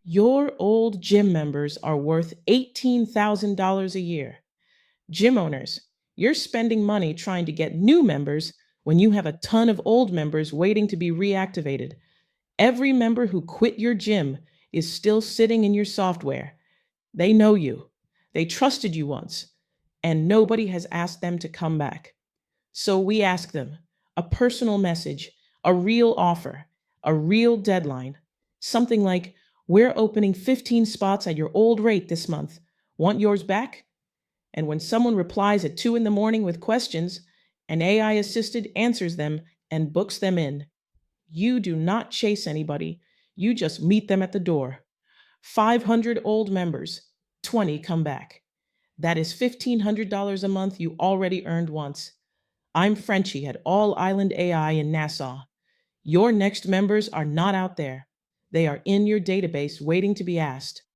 Your old gym members are worth $18,000 a year. Gym owners, you're spending money trying to get new members when you have a ton of old members waiting to be reactivated. Every member who quit your gym is still sitting in your software. They know you, they trusted you once, and nobody has asked them to come back. So we ask them a personal message, a real offer, a real deadline. Something like, we're opening 15 spots at your old rate this month. Want yours back? And when someone replies at 2 in the morning with questions, an AI assisted answers them and books them in. You do not chase anybody, you just meet them at the door. 500 old members, 20 come back. That is $1,500 a month you already earned once. I'm Frenchie at All Island AI in Nassau. Your next members are not out there. They are in your database waiting to be asked.